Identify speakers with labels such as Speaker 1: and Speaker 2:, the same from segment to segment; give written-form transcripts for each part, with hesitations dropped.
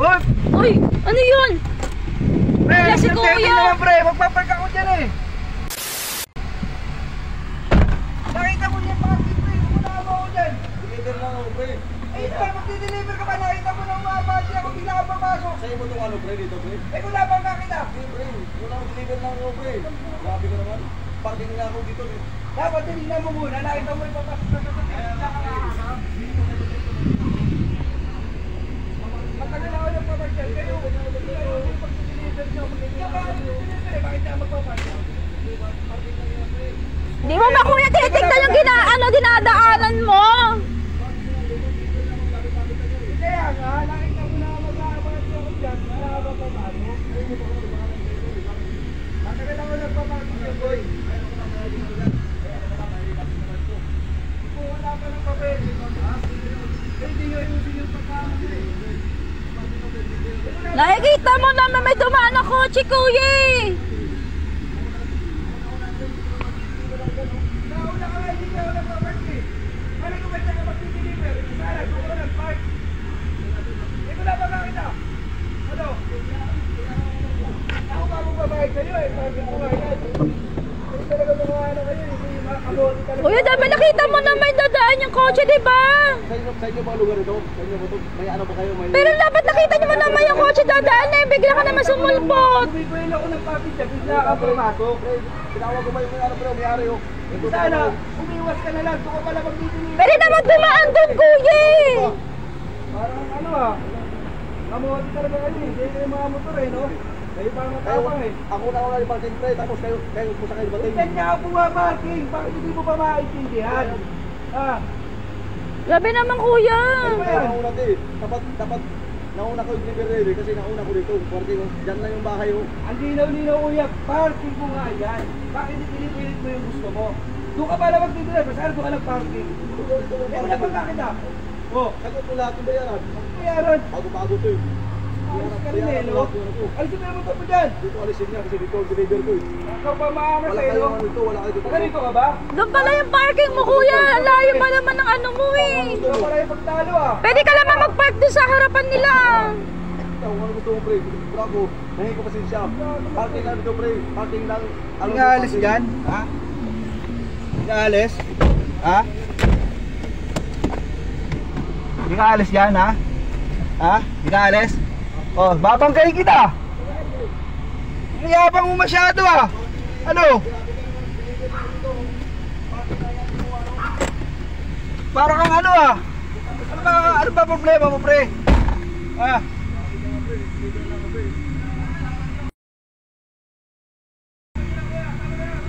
Speaker 1: Uy! Ano yun?
Speaker 2: Pre,
Speaker 1: si Kuya!
Speaker 2: naman, pre, magpapark ako dyan eh. Nakita mo niya parking, pre. Wala mo ako dyan.
Speaker 3: Deliver lang ako, pre.
Speaker 2: Eh, ito ba, magdi-deliver ka ba? Nakita mo nang mabati ako, bigla ka papasok.
Speaker 3: Sa'yo mo itong ano, pre, dito, pre?
Speaker 2: Eh, kung labang kakita.
Speaker 3: Pre, wala akong deliver lang ako, pre. Grabe ka naman. Parking nga ako dito, pre.
Speaker 2: Dapat tinignan mo muna, nakita mo rin papasok na sa matagal ako ng pamarsyal kayo. Pag-deliver nyo, bakit na magpaparsyal?
Speaker 1: Di mo ba kuya titignan yung dinadaanan mo?
Speaker 2: Kaya nga, nakita mo na mag-aabati ako dyan, malabang pa ba? Matagal ako nagpaparsyal, boy. Kung wala pa ng papel, hindi nyo ayusin yung pagkakamali.
Speaker 1: Nakikita mo naman may dumaan na kotse kuya eh.
Speaker 2: Nauna ka nga, hindi ka ako nagpapark eh. Ano kung ba't ka mag-deliver? Sana, kung ako nag-park. Eh, wala pa kakita. Ano? Ako pa magbabayad kayo eh. Parking ko nga yan. Hindi talaga mga ano kayo, hindi makakamoti talaga.
Speaker 1: Kuya, dapat nakita mo na may dadaan yung kotse, di ba?
Speaker 3: Sa inyo ba lugar ito? Sa inyo ba ito? May ano ba kayo? May...
Speaker 1: Pero dapat nakita nyo mo naman yung kotse dadaan na bigla ka naman sumulpot.
Speaker 2: Bumibuhin ako ng papit siya, bigla ka pumasok.
Speaker 3: Pre, tinawag ko ba yung ano, pre, may-ari, oh.
Speaker 2: Sana, umiwas ka na lang. Doon ka pala mag-deliver.
Speaker 1: Pwede naman dumaan doon kuya eh.
Speaker 2: Parang ano ah. Kamuha talaga kayo eh. Kaya yung mga motor eh, no? Kayo pa ang matapang eh.
Speaker 3: Ako na yung parking, pre, tapos kayo po sa kayo bating.
Speaker 2: Diyan niya ako bumaparking. Bakit hindi mo pa maintindihan? Ah.
Speaker 1: Grabe naman kuya.
Speaker 3: Nauna din. Dapat nauna ko yung delivery kasi nauna ko dito. Parking ko. Diyan lang yung bahay, oh.
Speaker 2: Ang linaw-linaw uya. Parking ko nga yan. Bakit hindi pinipilit mo yung gusto mo? Doon ka pala mag-deliver. Saan doon ka nag-parking? Eh, wala pang kakita. Oh.
Speaker 3: Sagot ko lahat yung bayaran.
Speaker 2: Bayaran.
Speaker 3: Bago-bago to eh.
Speaker 2: Alis ka rin eh, no? Alisin mo naman ito mo dyan.
Speaker 3: Dito alisin niya kasi dito ang deliver ko eh.
Speaker 2: Ikaw pa maamas
Speaker 3: Wala
Speaker 2: eh,
Speaker 3: kayo
Speaker 2: no?
Speaker 3: ano dito, wala kayo dito.
Speaker 2: Taga rito ka ba?
Speaker 1: Doon pala yung parking mo kuya. Layo pa naman ng ano mo eh.
Speaker 2: Ikaw pala yung pagtalo ah.
Speaker 1: Pwede ka naman mag-park doon sa harapan nila.
Speaker 3: Ikaw, ano gusto mo, pre? Bravo. Nahingi ko pasensya. Parking lang dito, pre. Parking lang.
Speaker 2: Hindi ka alis dyan? Ha? Hindi ka alis? Ha? Hindi ka alis dyan, ha? Ha? Hindi ka alis? Oh, babangkain kita! Niyabang mo masyado, ah! Ano? Para kang ano, ah? Ano ba problema mo, pre? Ah?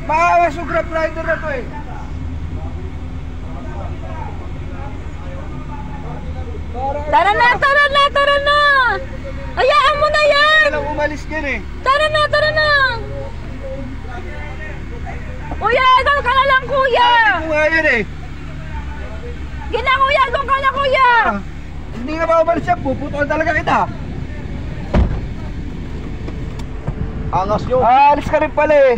Speaker 2: Maawas yung Grab rider na to eh.
Speaker 1: Tara na, tara na, tara na. Hayaan mo na yan.
Speaker 2: Kailang umalis din eh.
Speaker 1: Tara na, tara na. Kuya, doon ka na lang kuya.
Speaker 2: Ito nga yun eh.
Speaker 1: Gina kuya, doon ka na kuya.
Speaker 2: Hindi ka pa umalis siya, puputukan talaga kita.
Speaker 3: Angas nyo.
Speaker 2: Alis ka rin pala eh.